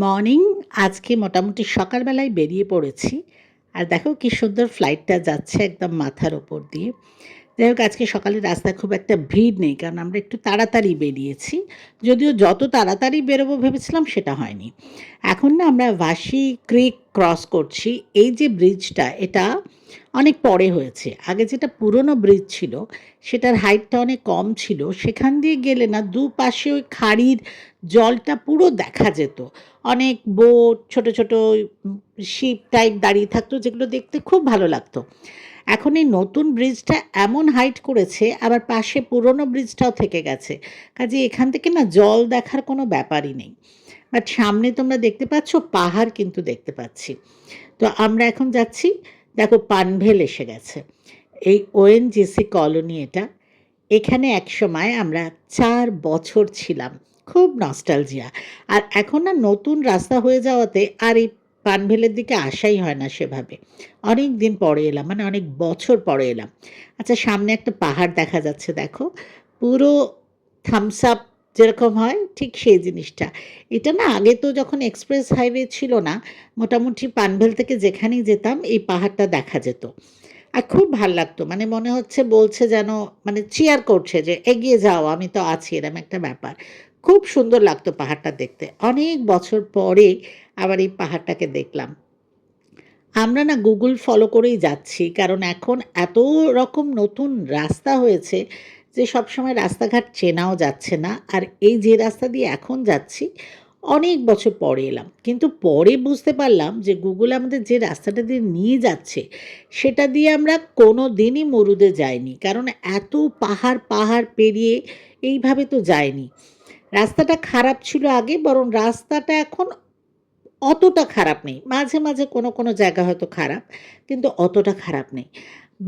Morning. আজকে মোটামুটি সকালবেলায় বেরিয়ে পড়েছি। আর দেখো কি সুন্দর ফ্লাইটটা যাচ্ছে একদম মাথার ওপর দিয়ে। যাই হোক, আজকে সকালে রাস্তায় খুব একটা ভিড় নেই, কারণ আমরা একটু তাড়াতাড়ি বেরিয়েছি। যদিও যত তাড়াতাড়ি বেরোবো ভেবেছিলাম সেটা হয়নি। এখন না আমরা ভাসি ক্রিক ক্রস করছি। এই যে ব্রিজটা, এটা অনেক পরে হয়েছে। আগে যেটা পুরনো ব্রিজ ছিল সেটার হাইটটা অনেক কম ছিল। সেখান দিয়ে গেলে না দুপাশে ওই খাড়ির জলটা পুরো দেখা যেত। অনেক বোট, ছোট ছোট শিপ টাইপ দাঁড়িয়ে থাকতো, যেগুলো দেখতে খুব ভালো লাগতো। এখন এই নতুন ব্রিজটা এমন হাইট করেছে, আবার পাশে পুরনো ব্রিজটাও থেকে গেছে। কাজে এখান থেকে না জল দেখার কোনো ব্যাপারই নেই। বাট সামনে তোমরা দেখতে পাচ্ছ পাহাড়, কিন্তু দেখতে পাচ্ছি। তো আমরা এখন যাচ্ছি। দেখো পানভেল এসে গেছে। এই ওএনজিসি কলোনি এটা। এখানে একসময় আমরা 4 বছর ছিলাম। খুব নস্টালজিয়া। আর এখন না নতুন রাস্তা হয়ে যাওয়াতে আর এই পানভেলের দিকে আসাই হয় না সেভাবে। অনেক দিন পরে এলাম, মানে অনেক বছর পরে এলাম। আচ্ছা, সামনে একটা পাহাড় দেখা যাচ্ছে, দেখো। পুরো থামস আপ যেরকম হয় ঠিক সেই জিনিসটা। এটা না আগে তো যখন এক্সপ্রেস হাইওয়ে ছিল না, মোটামুটি পানভেল থেকে যেখানেই যেতাম এই পাহাড়টা দেখা যেত। আর খুব ভাল লাগতো, মানে মনে হচ্ছে বলছে যেন, মানে চিয়ার করছে যে এগিয়ে যাও, আমি তো আছি, এরকম একটা ব্যাপার। খুব সুন্দর লাগতো পাহাড়টা দেখতে। অনেক বছর পরে আবার এই পাহাড়টাকে দেখলাম। আমরা না গুগল ফলো করেই যাচ্ছি, কারণ এখন এত রকম নতুন রাস্তা হয়েছে যে সবসময় রাস্তাঘাট চেনাও যাচ্ছে না। আর এই যে রাস্তা দিয়ে এখন যাচ্ছি, অনেক বছর পরে এলাম, কিন্তু পরে বুঝতে পারলাম যে গুগল আমাদের যে রাস্তাটা দিয়ে নিয়ে যাচ্ছে সেটা দিয়ে আমরা কোনো দিনই মরুদে যাইনি, কারণ এত পাহাড় পাহাড় পেরিয়ে এইভাবে তো যায়নি। রাস্তাটা খারাপ ছিল আগে, বরং রাস্তাটা এখন অতটা খারাপ নেই। মাঝে মাঝে কোনো কোনো জায়গা হয়তো খারাপ, কিন্তু অতটা খারাপ নেই।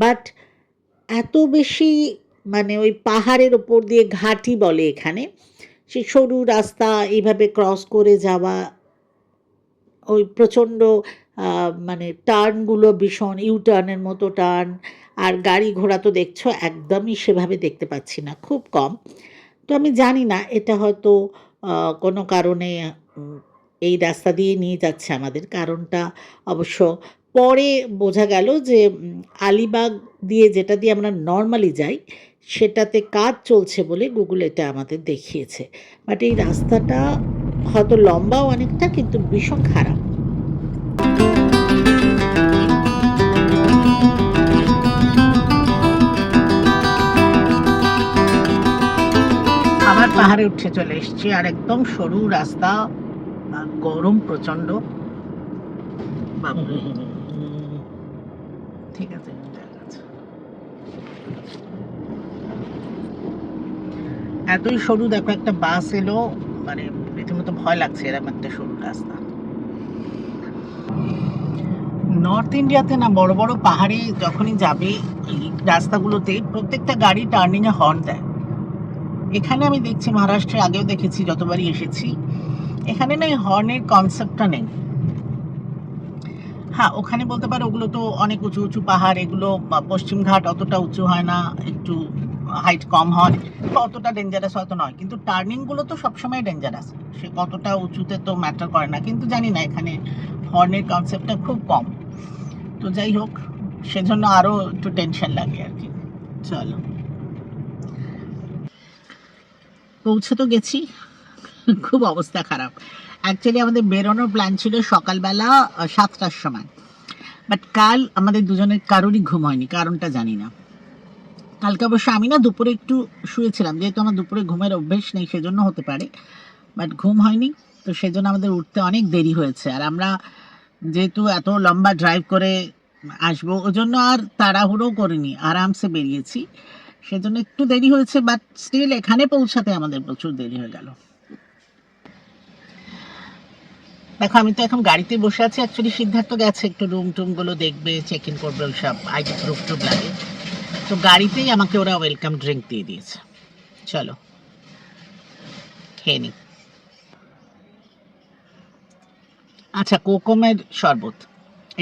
বাট এত বেশি, মানে ওই পাহাড়ের ওপর দিয়ে ঘাটি বলে এখানে, সে সরু রাস্তা এইভাবে ক্রস করে যাওয়া, ওই প্রচণ্ড মানে টার্নগুলো ভীষণ, ইউটার্নের মতো টার্ন। আর গাড়ি ঘোড়া তো দেখছো একদমই সেভাবে দেখতে পাচ্ছি না, খুব কম। তো আমি জানি না, এটা হয়তো কোনো কারণে উম, এই রাস্তা দিয়ে নিয়ে যাচ্ছে আমাদের, কারণটা অবশ্য পরে বোঝা গেল যে আলিবাগ দিয়ে, যেটা দিয়ে আমরা নর্মালি যাই, সেটাতে কাজ চলছে বলে গুগল এটা আমাদের দেখিয়েছে। বাট এই রাস্তাটা হয়তো লম্বাও অনেকটা, কিন্তু ভীষণ খারাপ। আবার পাহাড়ে উঠে চলে এসেছি, আর একদম সরু রাস্তা, আর গরম প্রচণ্ড। বাবরে। ঠিক আছে, ঠিক আছে। এতই সরু, দেখো একটা বাস এলো, মানে রীতিমতো ভয় লাগছে, এরকম একটা সরু রাস্তা। নর্থ ইন্ডিয়াতে না বড় বড় পাহাড়ে যখনই যাবে, এই রাস্তাগুলোতে প্রত্যেকটা গাড়ি টার্নিংয়ে হর্ন দেয়। এখানে আমি দেখছি, মহারাষ্ট্রে আগেও দেখেছি যতবারই এসেছি, এখানে না এই হর্নের কনসেপ্টটা নেই। হ্যাঁ, ওখানে বলতে পারো ওগুলো তো অনেক উঁচু উঁচু পাহাড়, এগুলো পশ্চিমঘাট অতটা উঁচু হয় না, একটু হাইট কম হয়, তো অতটা ডেঞ্জারাস হয়তো নয়। কিন্তু টার্নিংগুলো তো সবসময় ডেঞ্জারাস, সে কতটা উঁচুতে তো ম্যাটার করে না। কিন্তু জানি না, এখানে হর্নের কনসেপ্টটা খুব কম। তো যাই হোক, সেজন্য আরও একটু টেনশন লাগে আর কি। চলো, পৌঁছে তো গেছি। খুব অবস্থা খারাপ। অ্যাকচুয়ালি আমাদের বেরোনোর প্ল্যান ছিল সকালবেলা 7টার সময়। বাট কাল আমাদের দুজনের কারোরই ঘুম হয়নি, কারণটা জানি না। কালকে অবশ্য আমি না দুপুরে একটু শুয়েছিলাম, যেহেতু আমার দুপুরে ঘুমের অভ্যেস নেই সেজন্য হতে পারে। বাট ঘুম হয়নি, তো সেজন্য আমাদের উঠতে অনেক দেরি হয়েছে। আর আমরা যেহেতু এত লম্বা ড্রাইভ করে আসবো, ওই জন্য আর তাড়াহুড়ো করিনি, আরামসে বেরিয়েছি। সেজন্য একটু দেরি হয়েছে, বাট স্টিল এখানে পৌঁছাতে আমাদের প্রচুর দেরি হয়ে গেল। দেখো, আমি তো এখন গাড়িতে বসে আছি। অ্যাকচুয়ালি সিদ্ধার্থ গেছে একটু রুম টুমগুলো দেখবে, চেক ইন করবে, ওই সব আইডি প্রুফ টুপ লাগে। তো গাড়িতেই আমাকে ওরা ওয়েলকাম ড্রিঙ্ক দিয়ে দিয়েছে। চলো খেয়ে নি। আচ্ছা, কোকোমের শরবত,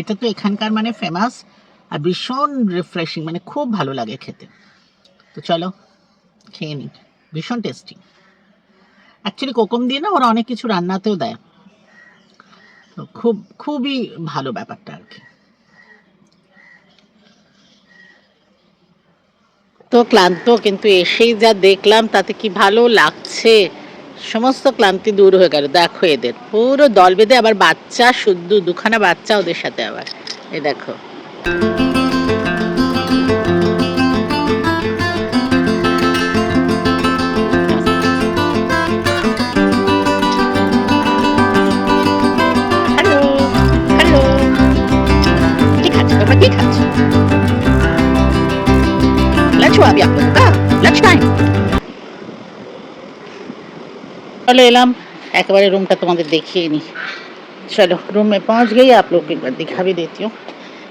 এটা তো এখানকার মানে ফেমাস, আর ভীষণ রিফ্রেশিং, মানে খুব ভালো লাগে খেতে। তো চলো খেয়ে নি, ভীষণ টেস্টি। অ্যাকচুয়ালি কোকম দিয়ে না ওরা অনেক কিছু রান্নাতেও দেয়। তো খুবই ভালো ব্যাপারটা আর কি। তো ক্লান্ত, কিন্তু এসেই যা দেখলাম তাতে কি ভালো লাগছে, সমস্ত ক্লান্তি দূর হয়ে গেল। দেখো এদের পুরো দল বেঁধে, আবার বাচ্চা, শুদ্ধ দুখানা বাচ্চা ওদের সাথে আবার, এই দেখো। হ্যালো, হ্যালো, কি খাচ্ছ তোমরা, কি খাচ্ছ? लंच हुआ अभी आप लोगों का? Lunch time. चलो एलाम, एकेबारे रूमटा तुम्हादेर देखिए नी। चलो रूम में पहुंच गई, आप लोग को एक बार दिखा भी देती हूँ।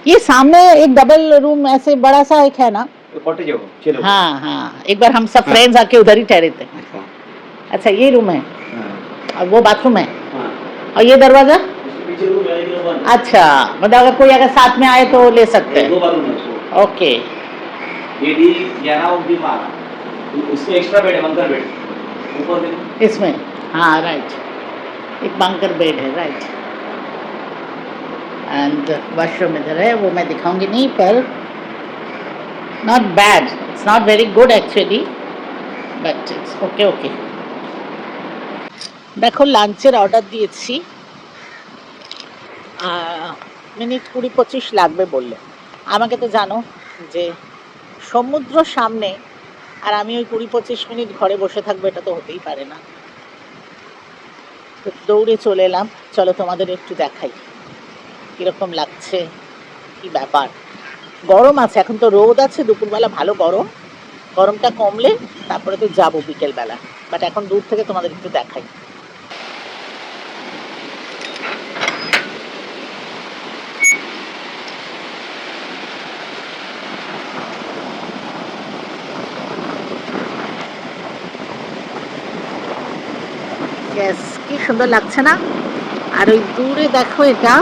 ये सामने एक डबल रूम ऐसे बड़ा सा एक है ना? हाँ हाँ, एक बार हम सब फ्रेंड्स आके उधर ही ठहरे थे। अच्छा ये रूम है, और वो बाथरूम है, और ये दरवाजा। अच्छा, मतलब अगर कोई अगर साथ में आए तो ले सकते हैं। ओके, इसमें एक्स्ट्रा बेड है, बंकर बेड ऊपर इसमें। हाँ राइट, एक बंकर बेड है, राइट। एंड वॉशरूम इधर है, वो मैं दिखाऊंगी नहीं, पर not bad, it's not very good actually, but it's okay okay. देखो लांचेर ऑर्डर दिएছি, মিনিট 20-25 লাগবে বললে। আমাকে তো জানো যে সমুদ্র সামনে, আর আমি ওই 20-25 মিনিট ঘরে বসে থাকবো, এটা তো হতেই পারে না। তো দৌড়ে চলে এলাম। চলো তোমাদের একটু দেখাই কীরকম লাগছে, কি ব্যাপার। গরম আছে, এখন তো রোদ আছে, দুপুরবেলা ভালো গরম, গরমটা কমলে তারপরে তো যাবো বিকেলবেলা, বাট এখন দূর থেকে তোমাদের একটু দেখাই। গ্যাস কি সুন্দর লাগছে না? আর ওই দূরে দেখো, এটা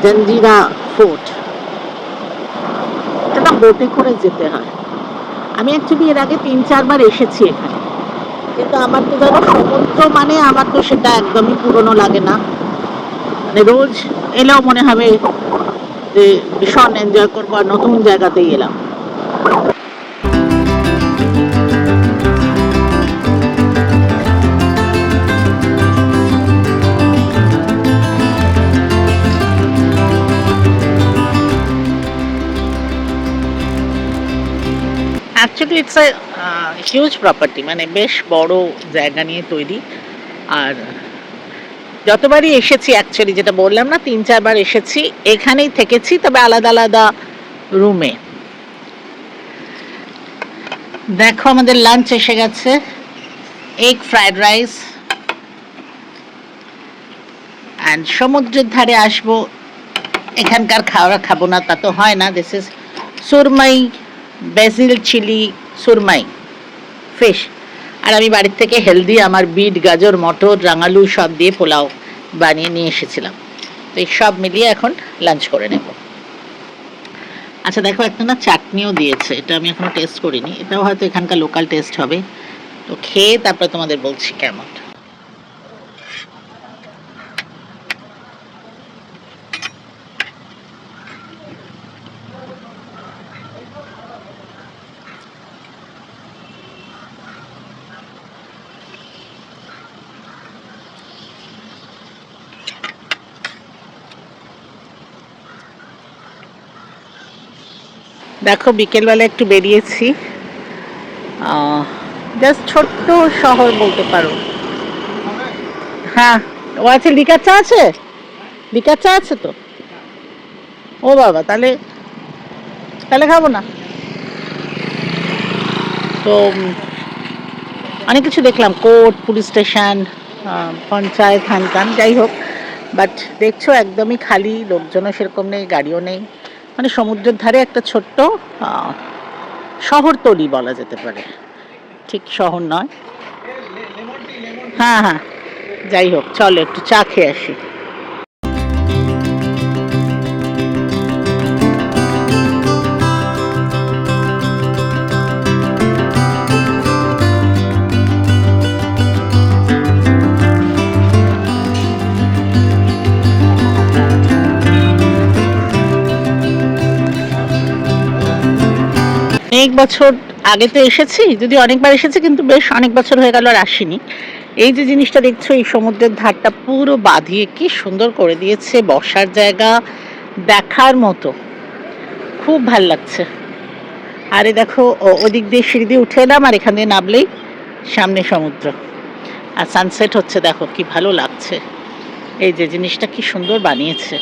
জঞ্জিরা ফোর্ট, এটা না বোটে করে যেতে হয়। আমি অ্যাকচুয়ালি এর আগে 3-4 বার এসেছি এখানে, কিন্তু আমার তো ধরো সমুদ্র মানে আমার তো সেটা একদমই পুরনো লাগে না, মানে রোজ এলেও মনে হবে যে ভীষণ এনজয় করবো, আর নতুন জায়গাতেই এলাম। Actually it's a huge property, মানে বেশ বড় জায়গা নিয়ে তৈরি। আর যতবারই এসেছি, অ্যাকচুয়ালি যেটা বললাম না, 3-4 বার এসেছি, এখানেই থেকেছি, তবে আলাদা আলাদা রুমে। দেখো আমাদের লাঞ্চ এসে গেছে, এগ ফ্রাইড রাইস, অ্যান্ড সমুদ্রের ধারে আসবো, এখানকার খাওয়া খাবো না তা তো হয় না। This is surmai, basil chilli surmai fish. আর আমি বাড়ির থেকে হেলদি আমার বিট, গাজর, মটর, রাঙালু সব দিয়ে পোলাও বানিয়ে নিয়ে এসেছিলাম। তো এই সব মিলিয়ে এখন লাঞ্চ করে নেব। আচ্ছা দেখো, একটা না চাটনিও দিয়েছে, এটা আমি এখনো টেস্ট করিনি, এটাও হয়তো এখানকার লোকাল টেস্ট হবে। তো খেয়ে তারপরে তোমাদের বলছি কেমন। দেখো বিকেলবেলা একটু বেরিয়েছি, জাস্ট ছোট্ট শহর বলতে পারো। হ্যাঁ ও আছে, লিকার চা আছে, লিকার চা আছে তো। ও বাবা, তাহলে তাহলে খাবো না। তো অনেক কিছু দেখলাম, কোর্ট, পুলিশ স্টেশন, পঞ্চায়েত, হানকান, যাই হোক, বাট দেখছো একদমই খালি, লোকজনও সেরকম নেই, গাড়িও নেই, মানে সমুদ্রের ধারে একটা ছোট্ট শহরতলি বলা যেতে পারে, ঠিক শহর নয়। হ্যাঁ হ্যাঁ, যাই হোক, চলো একটু চা খেয়ে আসি। অনেক বছর আগে তো এসেছি, যদি অনেকবার এসেছি, কিন্তু বেশ অনেক বছর হয়ে গেল আর আসিনি। এই যে জিনিসটা দেখছো, এই সমুদ্রের ধারটা পুরো বাঁধিয়ে কি সুন্দর করে দিয়েছে, বসার জায়গা দেখার মতো, খুব ভাল লাগছে। আরে দেখো, ওদিক দিয়ে সিঁড়ি দিয়ে উঠে এলাম আর এখান দিয়ে নামলেই সামনে সমুদ্র, আর সানসেট হচ্ছে, দেখো কি ভালো লাগছে। এই যে জিনিসটা কি সুন্দর বানিয়েছে।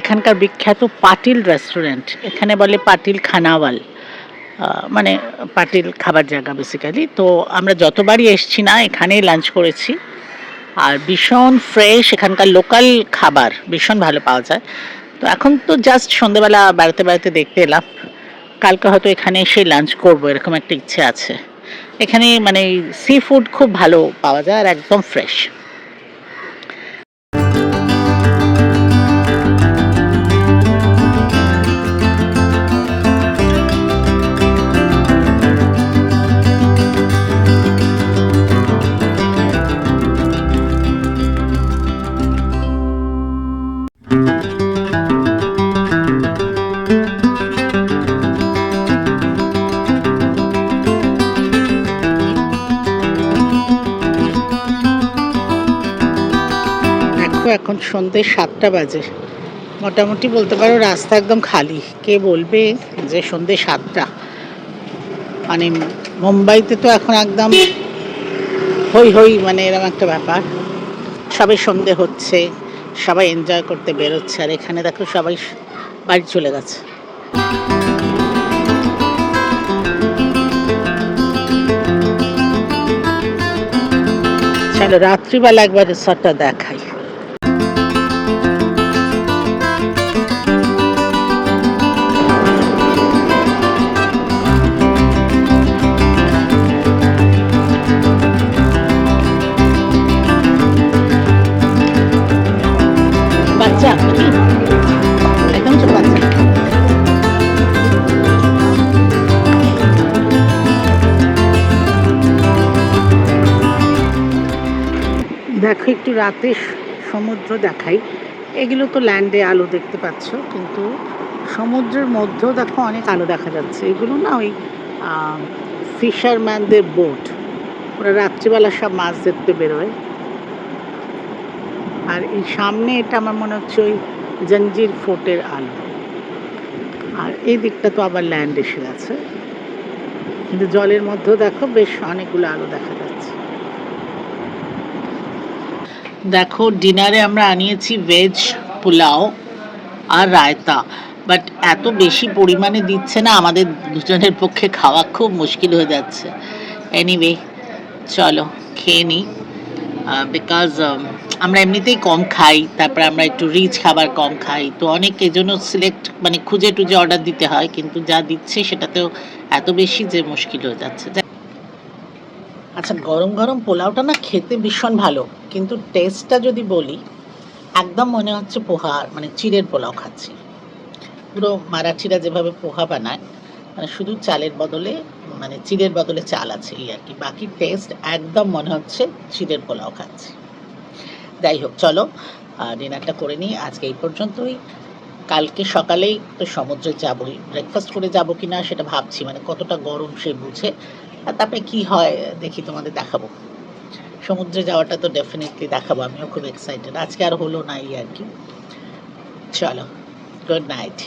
এখানকার বিখ্যাত পাটিল রেস্টুরেন্ট, এখানে বলে পাটিল খানাওয়াল, মানে পাটিল খাবার জায়গা বেসিক্যালি। তো আমরা যতবারই এসছি না, এখানেই লাঞ্চ করেছি, আর ভীষণ ফ্রেশ, এখানকার লোকাল খাবার ভীষণ ভালো পাওয়া যায়। তো এখন তো জাস্ট সন্ধেবেলা বেড়াতে বেড়াতে দেখতে এলাম, কালকে হয়তো এখানে এসে লাঞ্চ করবো, এরকম একটা ইচ্ছে আছে। এখানে মানে সি ফুড খুব ভালো পাওয়া যায় আর একদম ফ্রেশ। এখন সন্ধ্যে 7টা বাজে, মোটামুটি বলতে পারো রাস্তা একদম খালি। কে বলবে যে সন্ধ্যে 7টা, মানে মুম্বাইতে তো এখন একদম হই হই, মানে এরকম একটা ব্যাপার, সবাই সন্ধে হচ্ছে, সবাই এনজয় করতে বেরোচ্ছে, আর এখানে দেখো সবাই বাড়ি চলে গেছে। চলো রাত্রিবেলা একবার রিসর্টটা দেখাই। বাচ্চা একদম ছোট বাচ্চা। দেখো একটু রাতে সমুদ্র দেখাই। এগুলো তো ল্যান্ডে আলো দেখতে পাচ্ছ, কিন্তু সমুদ্রের মধ্যেও দেখো অনেক আলো দেখা যাচ্ছে। এগুলো না ওই ফিশারম্যানদের বোট, ওরা রাত্রিবেলা সব মাছ ধরতে বেরোয়। আর এই সামনে এটা আমার মনে হচ্ছে ওই জঞ্জির ফোর্টের আলো, আর এই দিকটা তো আবার ল্যান্ড এসে গেছে, কিন্তু জলের মধ্যেও দেখো বেশ অনেকগুলো আলো দেখা যাচ্ছে। দেখো ডিনারে আমরা আনিয়েছি ভেজ পোলাও আর রায়তা, বাট এত বেশি পরিমাণে দিচ্ছে না, আমাদের দুজনের পক্ষে খাওয়া খুব মুশকিল হয়ে যাচ্ছে। এনিওয়ে চলো খেয়ে নিই, বিকজ আমরা এমনিতেই কম খাই, তারপরে আমরা একটু রিচ খাবার কম খাই, তো অনেক এই জন্য সিলেক্ট মানে খুঁজে টুজে অর্ডার দিতে হয়, কিন্তু যা দিচ্ছে সেটাতেও এত বেশি যে মুশকিল হয়ে যাচ্ছে। আচ্ছা, গরম গরম পোলাওটা না খেতে ভীষণ ভালো, কিন্তু টেস্টটা যদি বলি, একদম মনে হচ্ছে পোহা, মানে চিড়ের পোলাও খাচ্ছি। পুরো মারাঠিরা যেভাবে পোহা বানায়, মানে শুধু চালের বদলে, মানে চিড়ের বদলে চাল আছে এই আর কি, বাকি টেস্ট একদম মনে হচ্ছে চিড়ের পোলাও খাচ্ছি। যাই হোক চলো ডিনারটা করে নিই, আজকে এই পর্যন্তই। কালকে সকালেই তো সমুদ্রে যাবোই, ব্রেকফাস্ট করে যাবো কি না সেটা ভাবছি, মানে কতটা গরম সে বুঝে, আর তারপরে কী হয় দেখি, তোমাদের দেখাবো। সমুদ্রে যাওয়াটা তো ডেফিনেটলি দেখাবো, আমিও খুব এক্সাইটেড। আজকে আর হলো না এই আর কি। চলো, গুড নাইট।